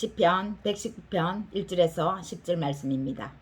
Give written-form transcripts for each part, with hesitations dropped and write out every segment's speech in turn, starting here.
시편 119편 1절에서 10절 말씀입니다.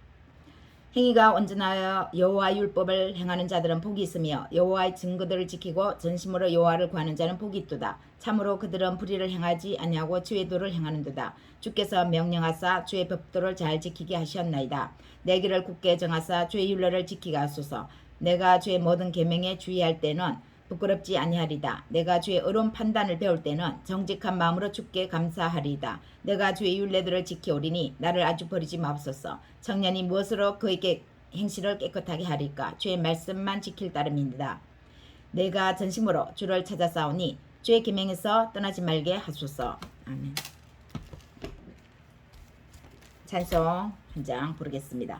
행위가 온전하여 여호와 율법을 행하는 자들은 복이 있으며 여호와의 증거들을 지키고 전심으로 여호와를 구하는 자는 복이 있도다. 참으로 그들은 불의를 행하지 아니하고 주의 도를 행하는도다. 주께서 명령하사 주의 법도를 잘 지키게 하셨나이다. 내 길을 굳게 정하사 주의 율례를 지키게 하소서. 내가 주의 모든 계명에 주의할 때는 부끄럽지 아니하리다. 내가 주의 의로운 판단을 배울 때는 정직한 마음으로 주께 감사하리다. 내가 주의 율례들을 지켜오리니 나를 아주 버리지 마옵소서. 청년이 무엇으로 그에게 행실을 깨끗하게 하리까? 주의 말씀만 지킬 따름입니다. 내가 전심으로 주를 찾아 싸우니 주의 계명에서 떠나지 말게 하소서. 아멘. 찬송 한 장 부르겠습니다.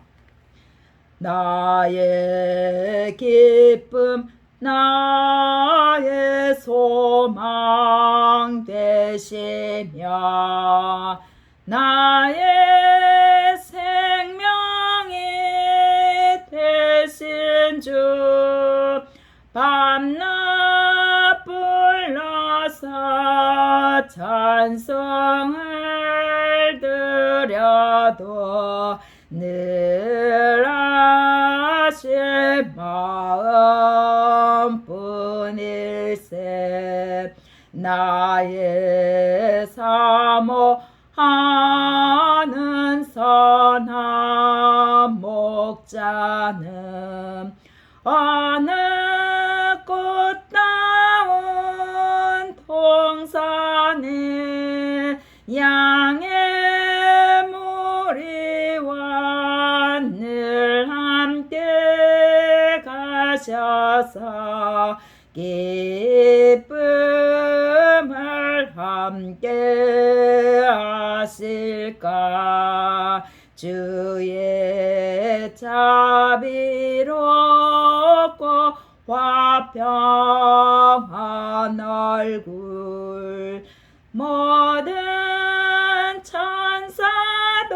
나의 기쁨 나의 소망 되시며 나의 생명이 되신 주 밤낮 불러서 찬송을 드려도 늘 아실 마음뿐일세. 나의 사모하는 선한 목자는 어느 꽃다운 동산에 양의 무리와 늘 함께 가셔서 기쁨을 함께 하실까. 주의 자비롭고 화평한 얼굴 모든 천사도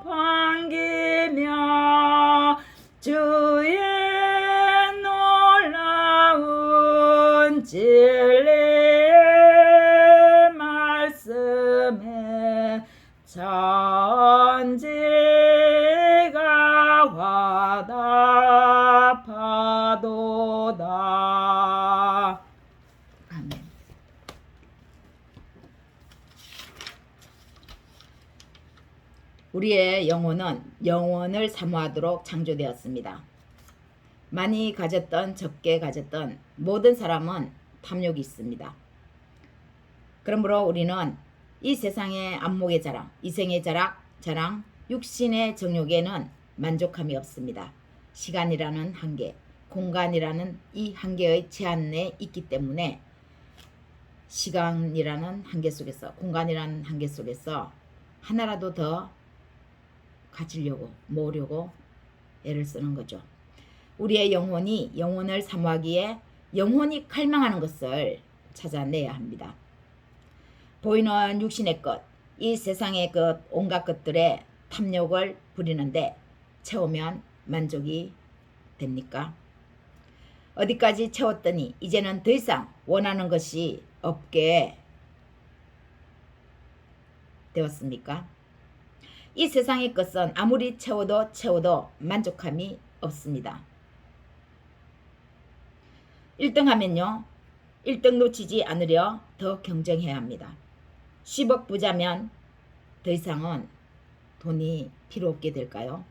반기며 주의 놀라운 진리의 말씀에 천지가 화답하도다. 아멘. 우리의 영혼은 영원을 사모하도록 창조되었습니다. 많이 가졌던 적게 가졌던 모든 사람은 탐욕이 있습니다. 그러므로 우리는 이 세상의 안목의 자랑, 이생의 자랑, 육신의 정욕에는 만족함이 없습니다. 시간이라는 한계, 공간이라는 이 한계의 제한 내에 있기 때문에 시간이라는 한계 속에서, 공간이라는 한계 속에서 하나라도 더 가지려고, 모으려고 애를 쓰는 거죠. 우리의 영혼이 영혼을 사모하기에 영혼이 갈망하는 것을 찾아내야 합니다. 보이는 육신의 것, 이 세상의 것, 온갖 것들에 탐욕을 부리는데 채우면 만족이 됩니까? 어디까지 채웠더니 이제는 더 이상 원하는 것이 없게 되었습니까? 이 세상의 것은 아무리 채워도 만족함이 없습니다. 1등 하면요, 1등 놓치지 않으려 더 경쟁해야 합니다. 10억 부자면 더 이상은 돈이 필요 없게 될까요?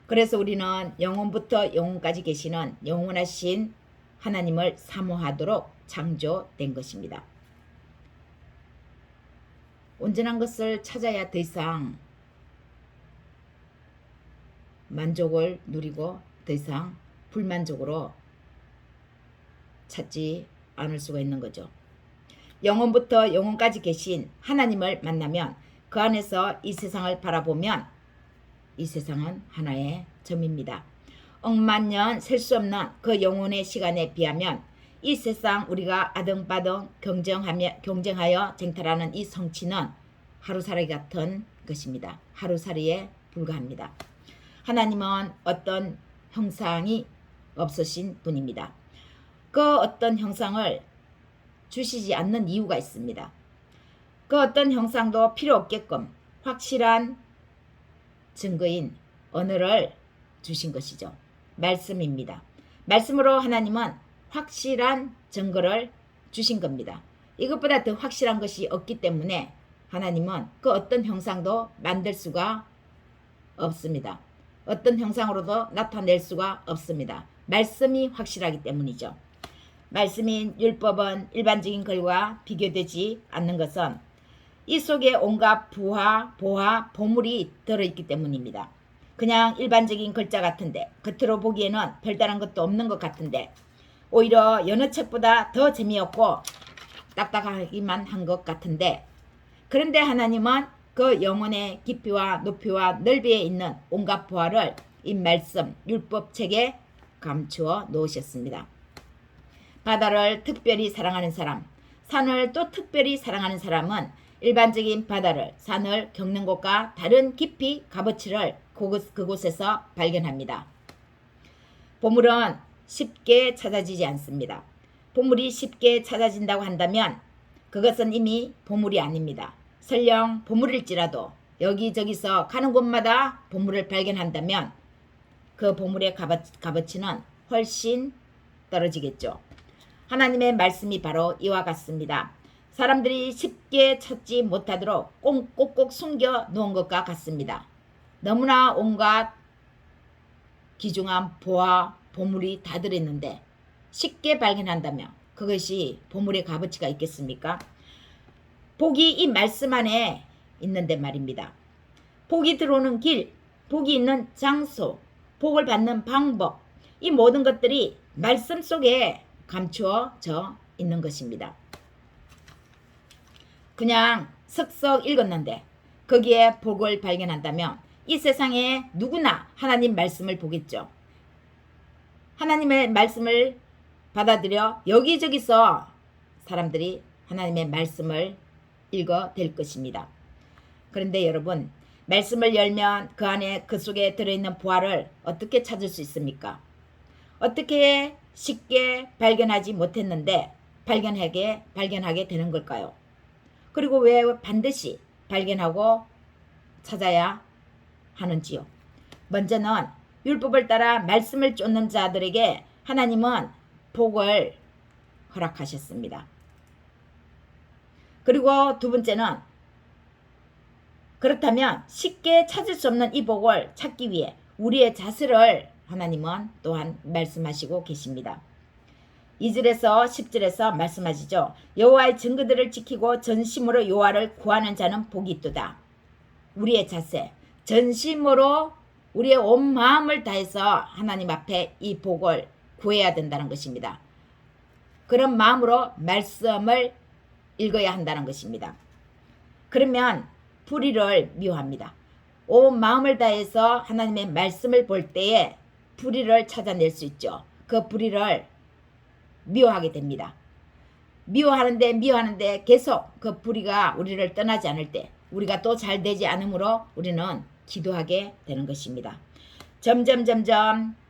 그래서 우리는 영혼부터 영혼까지 계시는 영원하신 하나님을 사모하도록 창조된 것입니다. 온전한 것을 찾아야 더 이상 만족을 누리고 더 이상 불만족으로 찾지 않을 수가 있는 거죠. 영혼부터 영혼까지 계신 하나님을 만나면 그 안에서 이 세상을 바라보면 이 세상은 하나의 점입니다. 억만년 셀 수 없는 그 영혼의 시간에 비하면 이 세상 우리가 아등바등 경쟁하여 쟁탈하는 이 성취는 하루살이 같은 것입니다. 하루살이에 불과합니다. 하나님은 어떤 형상이 없으신 분입니다. 그 어떤 형상을 주시지 않는 이유가 있습니다. 그 어떤 형상도 필요 없게끔 확실한 증거인 언어를 주신 것이죠. 말씀입니다. 말씀으로 하나님은 확실한 증거를 주신 겁니다. 이것보다 더 확실한 것이 없기 때문에 하나님은 그 어떤 형상도 만들 수가 없습니다. 어떤 형상으로도 나타낼 수가 없습니다. 말씀이 확실하기 때문이죠. 말씀인 율법은 일반적인 글과 비교되지 않는 것은 이 속에 온갖 부하, 보하, 보물이 들어있기 때문입니다. 그냥 일반적인 글자 같은데 겉으로 보기에는 별다른 것도 없는 것 같은데 오히려 여느 책보다 더 재미없고 딱딱하기만 한 것 같은데 그런데 하나님은 그 영혼의 깊이와 높이와 넓이에 있는 온갖 보화를 이 말씀 율법책에 감추어 놓으셨습니다. 바다를 특별히 사랑하는 사람, 산을 또 특별히 사랑하는 사람은 일반적인 바다를, 산을 겪는 곳과 다른 깊이 값어치를 그곳에서 발견합니다. 보물은 쉽게 찾아지지 않습니다. 보물이 쉽게 찾아진다고 한다면 그것은 이미 보물이 아닙니다. 설령 보물일지라도 여기저기서 가는 곳마다 보물을 발견한다면 그 보물의 값어치는 훨씬 떨어지겠죠. 하나님의 말씀이 바로 이와 같습니다. 사람들이 쉽게 찾지 못하도록 꼭꼭 숨겨 놓은 것과 같습니다. 너무나 온갖 귀중한 보화, 보물이 다 들어있는데 쉽게 발견한다면 그것이 보물의 값어치가 있겠습니까? 복이 이 말씀 안에 있는데 말입니다. 복이 들어오는 길, 복이 있는 장소, 복을 받는 방법, 이 모든 것들이 말씀 속에 감추어져 있는 것입니다. 그냥 석석 읽었는데 거기에 복을 발견한다면 이 세상에 누구나 하나님 말씀을 보겠죠. 하나님의 말씀을 받아들여 여기저기서 사람들이 하나님의 말씀을 읽어댈 것입니다. 그런데 여러분, 말씀을 열면 그 안에 그 속에 들어있는 보화를 어떻게 찾을 수 있습니까? 어떻게 쉽게 발견하지 못했는데 발견하게 되는 걸까요? 그리고 왜 반드시 발견하고 찾아야 하는지요? 먼저는 율법을 따라 말씀을 쫓는 자들에게 하나님은 복을 허락하셨습니다. 그리고 두 번째는 그렇다면 쉽게 찾을 수 없는 이 복을 찾기 위해 우리의 자세를 하나님은 또한 말씀하시고 계십니다. 2절에서 10절에서 말씀하시죠. 여호와의 증거들을 지키고 전심으로 여호와를 구하는 자는 복이 있도다. 우리의 자세, 전심으로 우리의 온 마음을 다해서 하나님 앞에 이 복을 구해야 된다는 것입니다. 그런 마음으로 말씀을 읽어야 한다는 것입니다. 그러면 불의를 미워합니다. 온 마음을 다해서 하나님의 말씀을 볼 때에 불의를 찾아낼 수 있죠. 그 불의를 미워하게 됩니다. 미워하는데 계속 그 불의가 우리를 떠나지 않을 때 우리가 또 잘 되지 않으므로 우리는 기도하게 되는 것입니다. 점점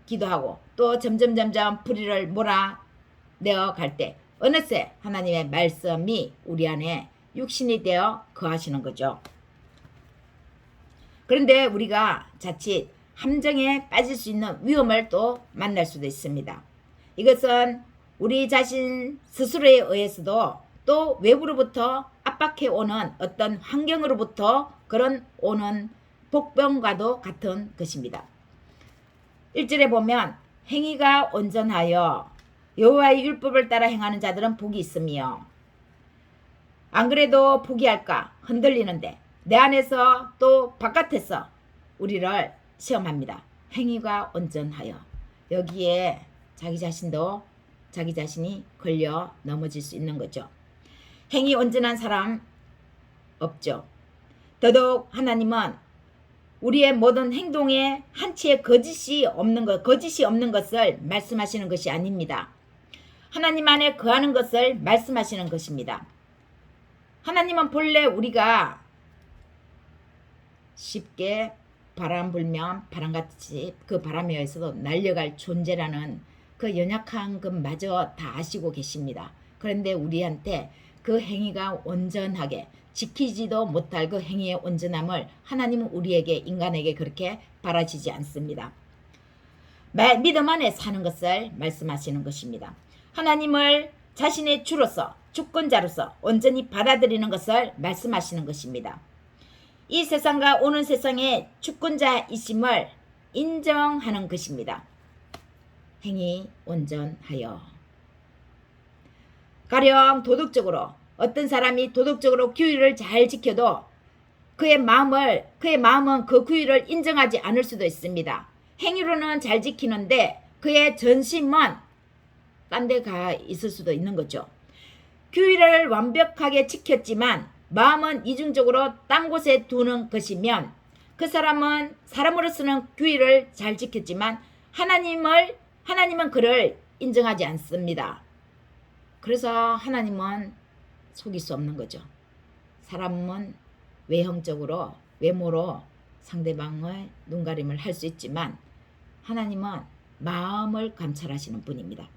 기도하고 또 점점 불의를 몰아내어 갈 때 어느새 하나님의 말씀이 우리 안에 육신이 되어 거하시는 거죠. 그런데 우리가 자칫 함정에 빠질 수 있는 위험을 또 만날 수도 있습니다. 이것은 우리 자신 스스로에 의해서도 또 외부로부터 압박해 오는 어떤 환경으로부터 그런 오는 복병과도 같은 것입니다. 1절에 보면 행위가 온전하여 여호와의 율법을 따라 행하는 자들은 복이 있으며 안 그래도 포기할까 흔들리는데 내 안에서 또 바깥에서 우리를 시험합니다. 행위가 온전하여 여기에 자기 자신이 걸려 넘어질 수 있는 거죠. 행위 온전한 사람 없죠. 더더욱 하나님은 우리의 모든 행동에 한치의 거짓이 없는 것을 말씀하시는 것이 아닙니다. 하나님 안에 거하는 것을 말씀하시는 것입니다. 하나님은 본래 우리가 쉽게 바람 불면 바람같이 그 바람에 의해서도 날려갈 존재라는 그 연약한 것마저 다 아시고 계십니다. 그런데 우리한테 그 행위가 온전하게 지키지도 못할 그 행위의 온전함을 하나님은 우리에게 인간에게 그렇게 바라시지 않습니다. 믿음 안에 사는 것을 말씀하시는 것입니다. 하나님을 자신의 주로서 주권자로서 온전히 받아들이는 것을 말씀하시는 것입니다. 이 세상과 오는 세상의 주권자이심을 인정하는 것입니다. 행위 온전하여. 가령 도덕적으로 어떤 사람이 도덕적으로 규율을 잘 지켜도 그의 마음은 그 규율을 인정하지 않을 수도 있습니다. 행위로는 잘 지키는데 그의 전심은 딴 데 가 있을 수도 있는 거죠. 규율을 완벽하게 지켰지만 마음은 이중적으로 딴 곳에 두는 것이면 그 사람은 사람으로서는 규율을 잘 지켰지만 하나님은 그를 인정하지 않습니다. 그래서 하나님은 속일 수 없는 거죠. 사람은 외형적으로 외모로 상대방의 눈가림을 할 수 있지만 하나님은 마음을 감찰하시는 분입니다.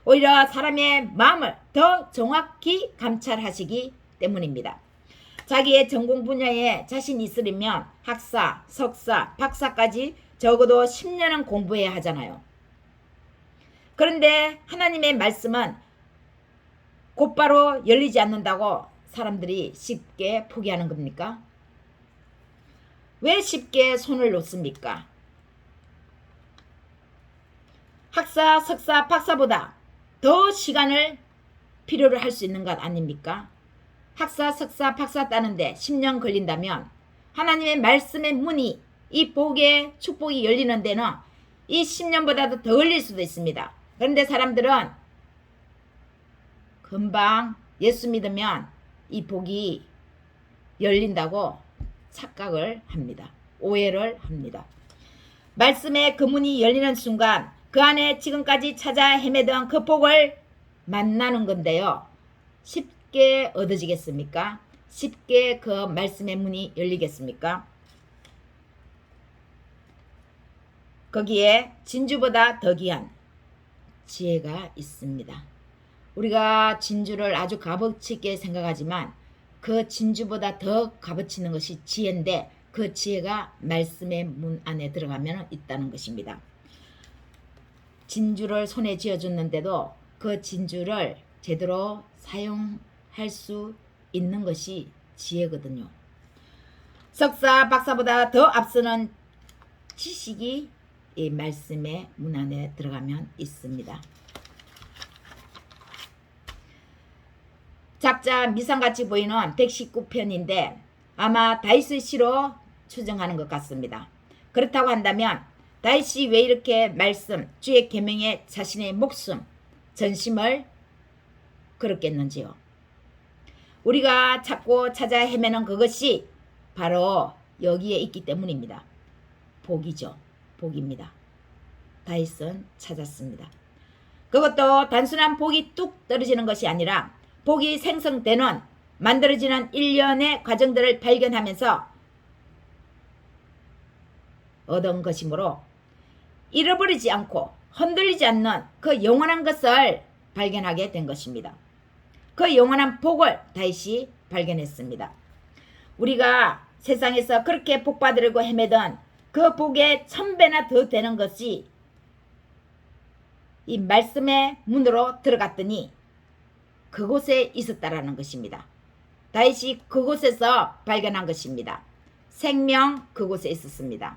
오히려 사람의 마음을 더 정확히 감찰하시기 때문입니다. 자기의 전공 분야에 자신이 있으려면 학사, 석사, 박사까지 적어도 10년은 공부해야 하잖아요. 그런데 하나님의 말씀은 곧바로 열리지 않는다고 사람들이 쉽게 포기하는 겁니까? 왜 쉽게 손을 놓습니까? 학사, 석사, 박사보다 더 시간을 필요로 할 수 있는 것 아닙니까? 학사, 석사, 박사 따는데 10년 걸린다면 하나님의 말씀의 문이 이 복의 축복이 열리는 데는 이 10년보다도 더 걸릴 수도 있습니다. 그런데 사람들은 금방 예수 믿으면 이 복이 열린다고 착각을 합니다. 오해를 합니다. 말씀의 그 문이 열리는 순간 그 안에 지금까지 찾아 헤매던 그 복을 만나는 건데요. 쉽게 얻어지겠습니까? 쉽게 그 말씀의 문이 열리겠습니까? 거기에 진주보다 더 귀한 지혜가 있습니다. 우리가 진주를 아주 값어치 있게 생각하지만 그 진주보다 더 값어치 있는 것이 지혜인데 그 지혜가 말씀의 문 안에 들어가면 있다는 것입니다. 진주를 손에 쥐어줬는데도 그 진주를 제대로 사용할 수 있는 것이 지혜거든요. 석사, 박사보다 더 앞서는 지식이 이 말씀의 문 안에 들어가면 있습니다. 작자 미상같이 보이는 119편인데 아마 다윗의 시로 추정하는 것 같습니다. 그렇다고 한다면 다윗이 왜 이렇게 말씀, 주의 계명에 자신의 목숨, 전심을 걸었겠는지요. 우리가 찾고 찾아 헤매는 그것이 바로 여기에 있기 때문입니다. 복이죠. 복입니다. 다윗은 찾았습니다. 그것도 단순한 복이 뚝 떨어지는 것이 아니라 복이 생성되는 만들어지는 일련의 과정들을 발견하면서 얻은 것이므로 잃어버리지 않고 흔들리지 않는 그 영원한 것을 발견하게 된 것입니다. 그 영원한 복을 다윗이 발견했습니다. 우리가 세상에서 그렇게 복 받으려고 헤매던 그 복의 1000배나 더 되는 것이 이 말씀의 문으로 들어갔더니 그곳에 있었다라는 것입니다. 다윗이 그곳에서 발견한 것입니다. 생명 그곳에 있었습니다.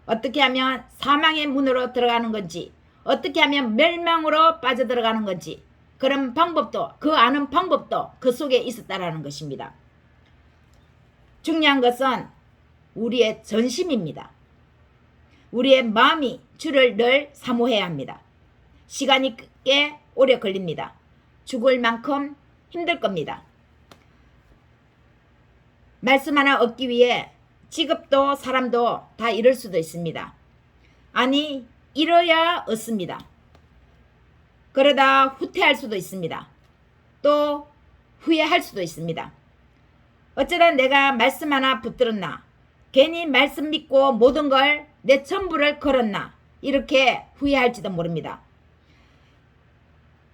어떻게 하면 사망의 문으로 들어가는 건지 어떻게 하면 멸망으로 빠져들어가는 건지 그런 방법도 그 아는 방법도 그 속에 있었다라는 것입니다. 중요한 것은 우리의 전심입니다. 우리의 마음이 주를 늘 사모해야 합니다. 시간이 꽤 오래 걸립니다. 죽을 만큼 힘들 겁니다. 말씀 하나 얻기 위해 직업도 사람도 다 잃을 수도 있습니다. 아니 잃어야 얻습니다. 그러다 후퇴할 수도 있습니다. 또 후회할 수도 있습니다. 어쩌다 내가 말씀 하나 붙들었나 괜히 말씀 믿고 모든 걸 내 전부를 걸었나 이렇게 후회할지도 모릅니다.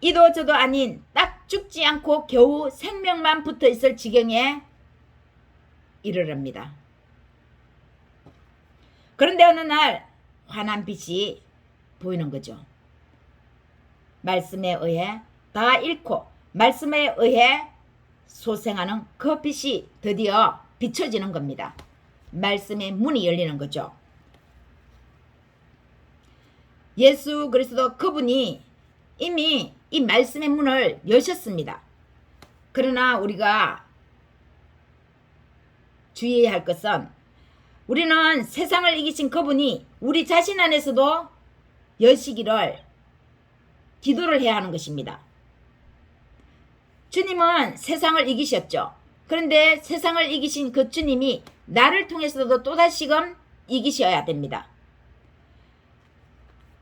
이도 저도 아닌 딱 죽지 않고 겨우 생명만 붙어 있을 지경에 이르랍니다. 그런데 어느 날 환한 빛이 보이는 거죠. 말씀에 의해 다 잃고 말씀에 의해 소생하는 그 빛이 드디어 비춰지는 겁니다. 말씀의 문이 열리는 거죠. 예수 그리스도 그분이 이미 이 말씀의 문을 여셨습니다. 그러나 우리가 주의해야 할 것은 우리는 세상을 이기신 그분이 우리 자신 안에서도 여시기를 기도를 해야 하는 것입니다. 주님은 세상을 이기셨죠. 그런데 세상을 이기신 그 주님이 나를 통해서도 또다시금 이기셔야 됩니다.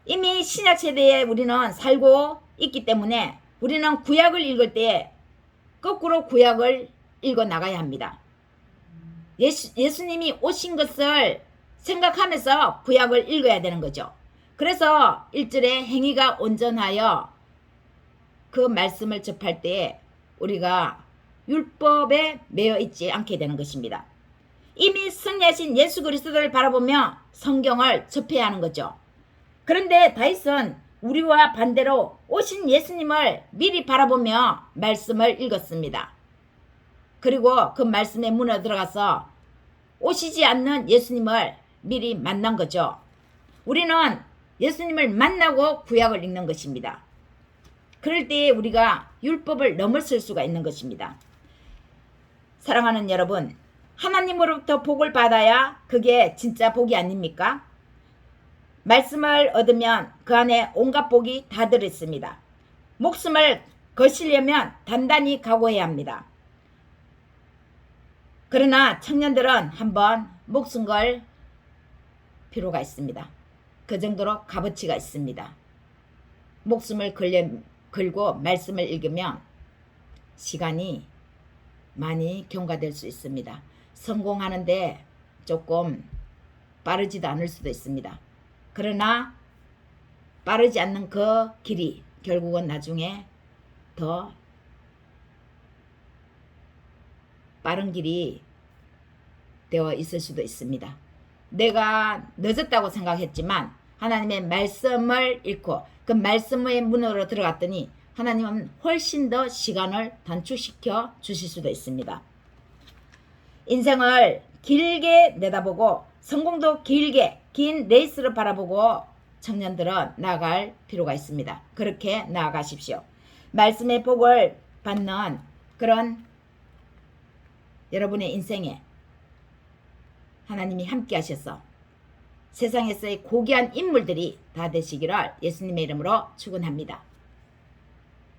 이미 신약 세대에 우리는 살고 있기 때문에 우리는 구약을 읽을 때 거꾸로 구약을 읽어 나가야 합니다. 예수님이 오신 것을 생각하면서 구약을 읽어야 되는 거죠. 그래서 1절에 행위가 온전하여 그 말씀을 접할 때 우리가 율법에 매여 있지 않게 되는 것입니다. 이미 승리하신 예수 그리스도를 바라보며 성경을 접해야 하는 거죠. 그런데 다윗은 우리와 반대로 오신 예수님을 미리 바라보며 말씀을 읽었습니다. 그리고 그 말씀의 문에 들어가서 오시지 않는 예수님을 미리 만난 거죠. 우리는 예수님을 만나고 구약을 읽는 것입니다. 그럴 때 우리가 율법을 넘어설 수가 있는 것입니다. 사랑하는 여러분, 하나님으로부터 복을 받아야 그게 진짜 복이 아닙니까? 말씀을 얻으면 그 안에 온갖 복이 다 들어있습니다. 목숨을 거시려면 단단히 각오해야 합니다. 그러나 청년들은 한번 목숨 걸 필요가 있습니다. 그 정도로 값어치가 있습니다. 목숨을 걸고 말씀을 읽으면 시간이 많이 경과될 수 있습니다. 성공하는데 조금 빠르지도 않을 수도 있습니다. 그러나 빠르지 않는 그 길이 결국은 나중에 더 빠른 길이 되어 있을 수도 있습니다. 내가 늦었다고 생각했지만 하나님의 말씀을 읽고 그 말씀의 문으로 들어갔더니 하나님은 훨씬 더 시간을 단축시켜 주실 수도 있습니다. 인생을 길게 내다보고 성공도 길게 긴 레이스를 바라보고 청년들은 나아갈 필요가 있습니다. 그렇게 나아가십시오. 말씀의 복을 받는 그런 여러분의 인생에 하나님이 함께 하셔서 세상에서의 고귀한 인물들이 다 되시기를 예수님의 이름으로 축원합니다.